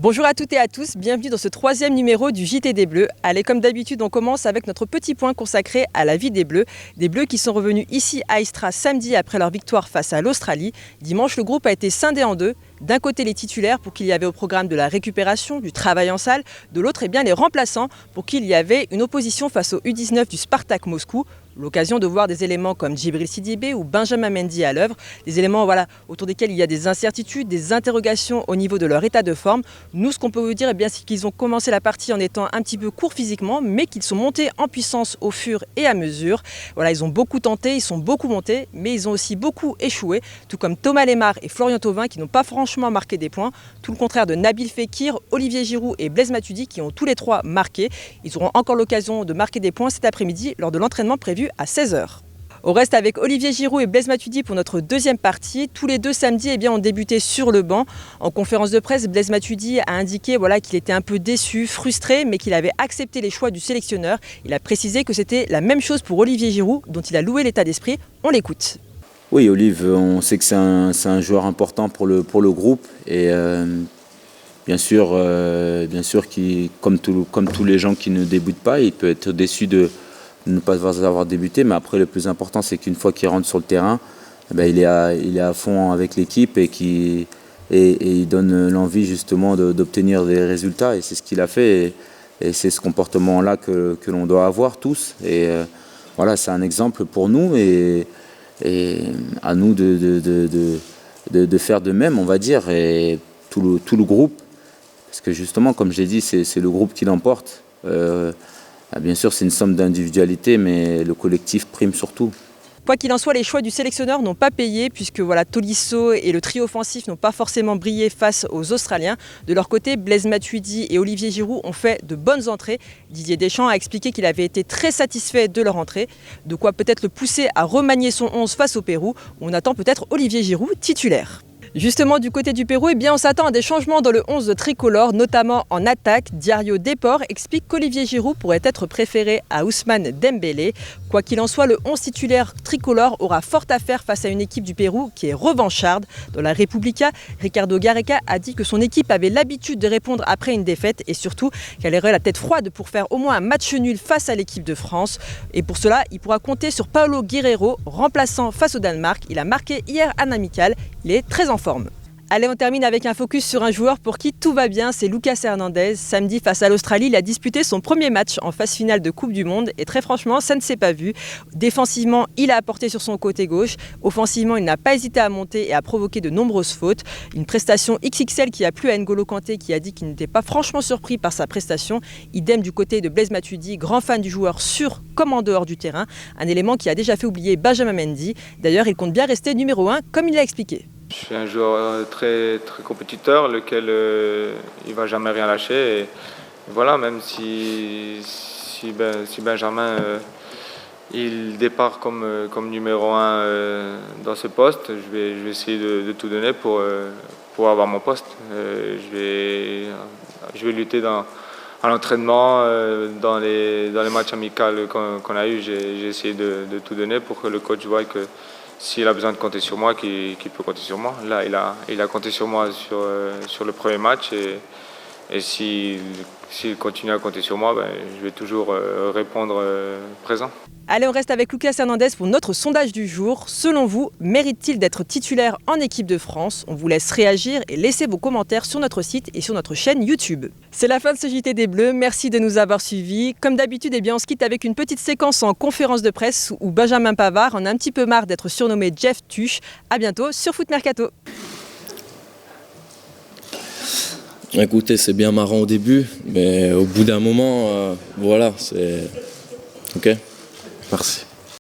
Bonjour à toutes et à tous, bienvenue dans ce 3e numéro du JT des Bleus. Allez, comme d'habitude, on commence avec notre petit point consacré à la vie des Bleus. Des Bleus qui sont revenus ici à Istra samedi après leur victoire face à l'Australie. Dimanche, le groupe a été scindé en deux. D'un côté les titulaires pour qu'il y avait au programme de la récupération, du travail en salle. De l'autre, les remplaçants pour qu'il y avait une opposition face au U19 du Spartak Moscou. L'occasion de voir des éléments comme Djibril Sidibé ou Benjamin Mendy à l'œuvre. Des éléments autour desquels il y a des incertitudes, des interrogations au niveau de leur état de forme. Nous, ce qu'on peut vous dire, c'est qu'ils ont commencé la partie en étant un petit peu courts physiquement, mais qu'ils sont montés en puissance au fur et à mesure. Ils ont beaucoup tenté, ils sont beaucoup montés, mais ils ont aussi beaucoup échoué, tout comme Thomas Lemar et Florian Thauvin qui n'ont pas franchement marqué des points. Tout le contraire de Nabil Fekir, Olivier Giroud et Blaise Matuidi qui ont tous les trois marqué. Ils auront encore l'occasion de marquer des points cet après-midi lors de l'entraînement prévu à 16h. On reste avec Olivier Giroud et Blaise Matuidi pour notre deuxième partie. Tous les deux samedis ont débuté sur le banc. En conférence de presse, Blaise Matuidi a indiqué qu'il était un peu déçu, frustré, mais qu'il avait accepté les choix du sélectionneur. Il a précisé que c'était la même chose pour Olivier Giroud, dont il a loué l'état d'esprit. On l'écoute. Oui, Olive, on sait que c'est un joueur important pour le groupe et bien sûr qui, comme tous les gens qui ne débutent pas, il peut être déçu de ne pas avoir débuté, mais après le plus important c'est qu'une fois qu'il rentre sur le terrain, il est à fond avec l'équipe et il donne l'envie justement d'obtenir des résultats et c'est ce qu'il a fait et c'est ce comportement-là que l'on doit avoir tous et c'est un exemple pour nous et à nous de faire de même, on va dire, et tout le groupe, parce que justement, comme je l'ai dit, c'est le groupe qui l'emporte. Bien sûr, c'est une somme d'individualité, mais le collectif prime surtout. Quoi qu'il en soit, les choix du sélectionneur n'ont pas payé puisque Tolisso et le trio offensif n'ont pas forcément brillé face aux Australiens. De leur côté, Blaise Matuidi et Olivier Giroud ont fait de bonnes entrées. Didier Deschamps a expliqué qu'il avait été très satisfait de leur entrée. De quoi peut-être le pousser à remanier son 11 face au Pérou. On attend peut-être Olivier Giroud titulaire. Justement, du côté du Pérou, on s'attend à des changements dans le 11 de tricolore, notamment en attaque. Diario Deport explique qu'Olivier Giroud pourrait être préféré à Ousmane Dembélé. Quoi qu'il en soit, le 11 titulaire tricolore aura fort à faire face à une équipe du Pérou qui est revancharde. Dans la República, Ricardo Gareca a dit que son équipe avait l'habitude de répondre après une défaite et surtout qu'elle aurait la tête froide pour faire au moins un match nul face à l'équipe de France. Et pour cela, il pourra compter sur Paulo Guerreiro, remplaçant face au Danemark. Il a marqué hier un amical. Il est très en forme. Allez, on termine avec un focus sur un joueur pour qui tout va bien, c'est Lucas Hernandez. Samedi, face à l'Australie, il a disputé son premier match en phase finale de Coupe du Monde et très franchement, ça ne s'est pas vu. Défensivement, il a apporté sur son côté gauche. Offensivement, il n'a pas hésité à monter et à provoquer de nombreuses fautes. Une prestation XXL qui a plu à N'Golo Kanté qui a dit qu'il n'était pas franchement surpris par sa prestation. Idem du côté de Blaise Matuidi, grand fan du joueur sur comme en dehors du terrain. Un élément qui a déjà fait oublier Benjamin Mendy. D'ailleurs, il compte bien rester numéro 1 comme il l'a expliqué. Je suis un joueur très, très compétiteur, lequel il ne va jamais rien lâcher. Et voilà, même si Benjamin il départ comme numéro 1 dans ce poste, je vais essayer de tout donner pour avoir mon poste. Je vais lutter à l'entraînement, dans les matchs amicaux qu'on a eu. J'ai essayé de tout donner pour que le coach voie que s'il a besoin de compter sur moi, qu'il peut compter sur moi. Là, il a compté sur moi sur le premier match et s'il continue à compter sur moi, je vais toujours répondre présent. Allez, on reste avec Lucas Hernandez pour notre sondage du jour. Selon vous, mérite-t-il d'être titulaire en équipe de France? On vous laisse réagir et laisser vos commentaires sur notre site et sur notre chaîne YouTube. C'est la fin de ce JT des Bleus, merci de nous avoir suivis. Comme d'habitude, on se quitte avec une petite séquence en conférence de presse où Benjamin Pavard en a un petit peu marre d'être surnommé Jeff Tuche. À bientôt sur Foot Mercato. Écoutez, c'est bien marrant au début, mais au bout d'un moment, c'est... Ok ? Merci.